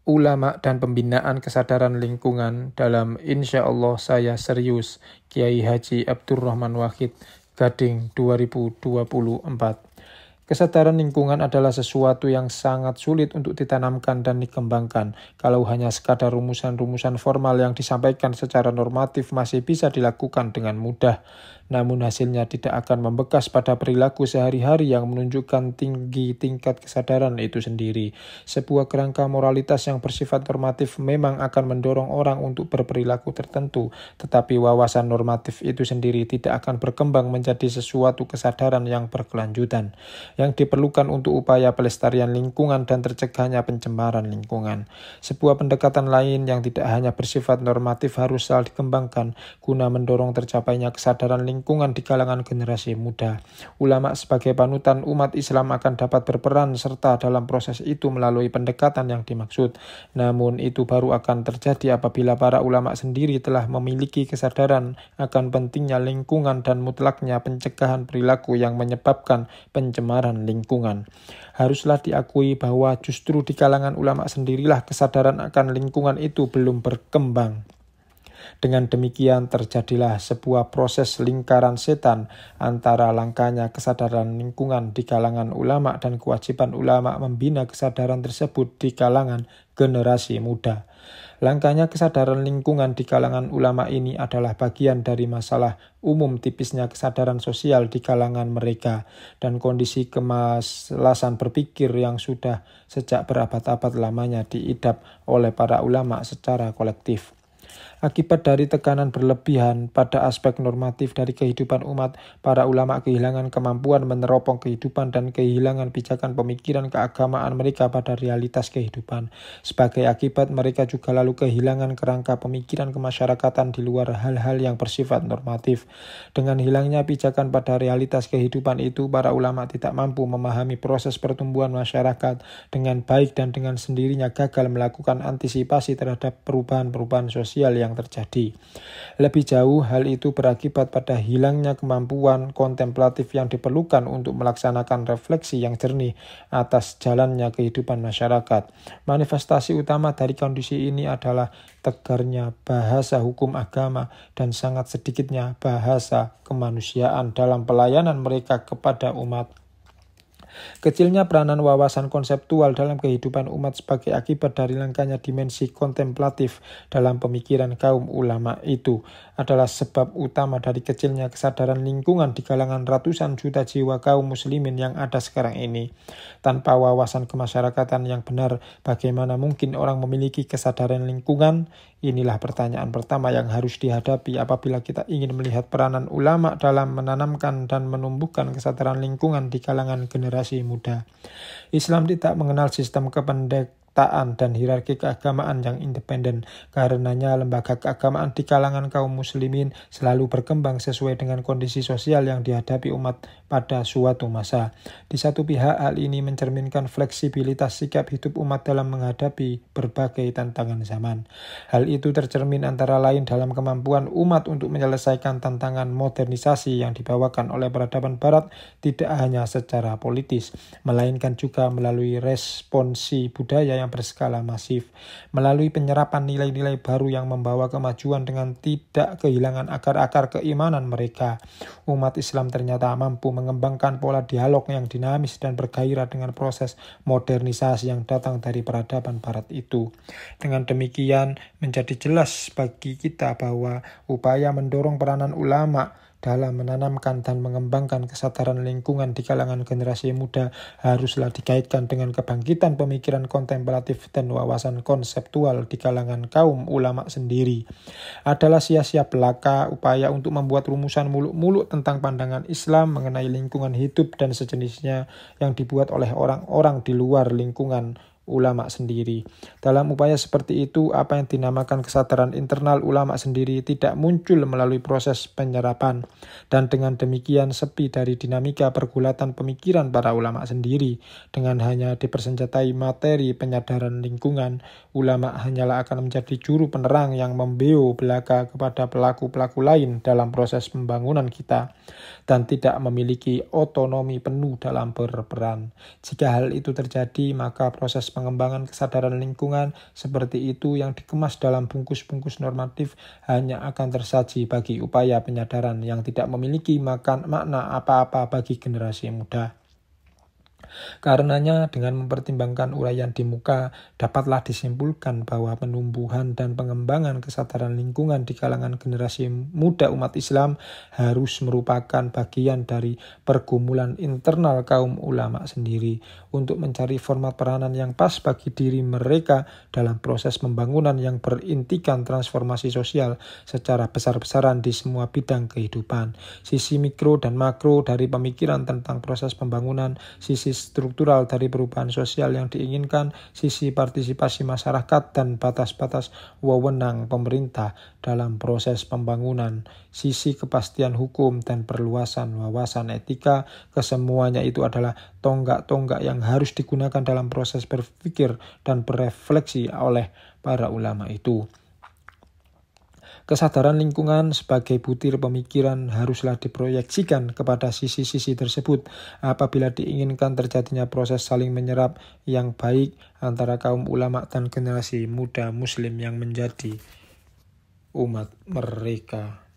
ulama dan pembinaan kesadaran lingkungan dalam Insya Allah Saya Serius, Kiai Haji Abdurrahman Wahid, Gading 2024. Kesadaran lingkungan adalah sesuatu yang sangat sulit untuk ditanamkan dan dikembangkan. Kalau hanya sekadar rumusan-rumusan formal yang disampaikan secara normatif masih bisa dilakukan dengan mudah. Namun hasilnya tidak akan membekas pada perilaku sehari-hari yang menunjukkan tinggi tingkat kesadaran itu sendiri. Sebuah kerangka moralitas yang bersifat normatif memang akan mendorong orang untuk berperilaku tertentu, tetapi wawasan normatif itu sendiri tidak akan berkembang menjadi sesuatu kesadaran yang berkelanjutan, yang diperlukan untuk upaya pelestarian lingkungan dan tercegahnya pencemaran lingkungan. Sebuah pendekatan lain yang tidak hanya bersifat normatif harus selalu dikembangkan guna mendorong tercapainya kesadaran lingkungan di kalangan generasi muda. Ulama sebagai panutan umat Islam akan dapat berperan serta dalam proses itu melalui pendekatan yang dimaksud. Namun itu baru akan terjadi apabila para ulama sendiri telah memiliki kesadaran akan pentingnya lingkungan dan mutlaknya pencegahan perilaku yang menyebabkan pencemaran lingkungan. Haruslah diakui bahwa justru di kalangan ulama sendirilah kesadaran akan lingkungan itu belum berkembang. Dengan demikian terjadilah sebuah proses lingkaran setan antara langkahnya kesadaran lingkungan di kalangan ulama dan kewajiban ulama membina kesadaran tersebut di kalangan generasi muda. Langkahnya kesadaran lingkungan di kalangan ulama ini adalah bagian dari masalah umum tipisnya kesadaran sosial di kalangan mereka dan kondisi kemalasan berpikir yang sudah sejak berabad-abad lamanya diidap oleh para ulama secara kolektif. Akibat dari tekanan berlebihan pada aspek normatif dari kehidupan umat, para ulama kehilangan kemampuan meneropong kehidupan dan kehilangan pijakan pemikiran keagamaan mereka pada realitas kehidupan. Sebagai akibat, mereka juga lalu kehilangan kerangka pemikiran kemasyarakatan di luar hal-hal yang bersifat normatif. Dengan hilangnya pijakan pada realitas kehidupan itu, para ulama tidak mampu memahami proses pertumbuhan masyarakat dengan baik dan dengan sendirinya gagal melakukan antisipasi terhadap perubahan-perubahan sosial yang terjadi. Lebih jauh, hal itu berakibat pada hilangnya kemampuan kontemplatif yang diperlukan untuk melaksanakan refleksi yang jernih atas jalannya kehidupan masyarakat. Manifestasi utama dari kondisi ini adalah tegarnya bahasa hukum agama dan sangat sedikitnya bahasa kemanusiaan dalam pelayanan mereka kepada umat. Kecilnya peranan wawasan konseptual dalam kehidupan umat sebagai akibat dari langkahnya dimensi kontemplatif dalam pemikiran kaum ulama itu adalah sebab utama dari kecilnya kesadaran lingkungan di kalangan ratusan juta jiwa kaum muslimin yang ada sekarang ini. Tanpa wawasan kemasyarakatan yang benar, bagaimana mungkin orang memiliki kesadaran lingkungan? Inilah pertanyaan pertama yang harus dihadapi apabila kita ingin melihat peranan ulama dalam menanamkan dan menumbuhkan kesadaran lingkungan di kalangan generasi muda. Islam tidak mengenal sistem kependekaan dan hierarki keagamaan yang independen. Karenanya lembaga keagamaan di kalangan kaum muslimin selalu berkembang sesuai dengan kondisi sosial yang dihadapi umat pada suatu masa. Di satu pihak, hal ini mencerminkan fleksibilitas sikap hidup umat dalam menghadapi berbagai tantangan zaman. Hal itu tercermin antara lain dalam kemampuan umat untuk menyelesaikan tantangan modernisasi yang dibawakan oleh peradaban barat tidak hanya secara politis, melainkan juga melalui responsi budaya yang berskala masif, melalui penyerapan nilai-nilai baru yang membawa kemajuan dengan tidak kehilangan akar-akar keimanan mereka. Umat Islam ternyata mampu mengembangkan pola dialog yang dinamis dan bergairah dengan proses modernisasi yang datang dari peradaban barat itu. Dengan demikian, menjadi jelas bagi kita bahwa upaya mendorong peranan ulama dalam menanamkan dan mengembangkan kesadaran lingkungan di kalangan generasi muda haruslah dikaitkan dengan kebangkitan pemikiran kontemplatif dan wawasan konseptual di kalangan kaum ulama sendiri. Adalah sia-sia belaka upaya untuk membuat rumusan muluk-muluk tentang pandangan Islam mengenai lingkungan hidup dan sejenisnya yang dibuat oleh orang-orang di luar lingkungan ulama sendiri. Dalam upaya seperti itu, apa yang dinamakan kesadaran internal ulama sendiri tidak muncul melalui proses penyerapan, dan dengan demikian sepi dari dinamika pergulatan pemikiran para ulama sendiri. Dengan hanya dipersenjatai materi penyadaran lingkungan, ulama hanyalah akan menjadi juru penerang yang membeo belaka kepada pelaku-pelaku lain dalam proses pembangunan kita, dan tidak memiliki otonomi penuh dalam berperan. Jika hal itu terjadi, maka proses pengembangan kesadaran lingkungan seperti itu yang dikemas dalam bungkus-bungkus normatif hanya akan tersaji bagi upaya penyadaran yang tidak memiliki makna apa-apa bagi generasi muda. Karenanya dengan mempertimbangkan uraian di muka, dapatlah disimpulkan bahwa penumbuhan dan pengembangan kesadaran lingkungan di kalangan generasi muda umat Islam harus merupakan bagian dari pergumulan internal kaum ulama sendiri untuk mencari format peranan yang pas bagi diri mereka dalam proses pembangunan yang berintikan transformasi sosial secara besar-besaran di semua bidang kehidupan. Sisi mikro dan makro dari pemikiran tentang proses pembangunan, sisi struktural dari perubahan sosial yang diinginkan, sisi partisipasi masyarakat dan batas-batas wewenang pemerintah dalam proses pembangunan, sisi kepastian hukum dan perluasan wawasan etika, kesemuanya itu adalah tonggak-tonggak yang harus digunakan dalam proses berpikir dan berefleksi oleh para ulama itu. Kesadaran lingkungan sebagai butir pemikiran haruslah diproyeksikan kepada sisi-sisi tersebut apabila diinginkan terjadinya proses saling menyerap yang baik antara kaum ulama dan generasi muda muslim yang menjadi umat mereka.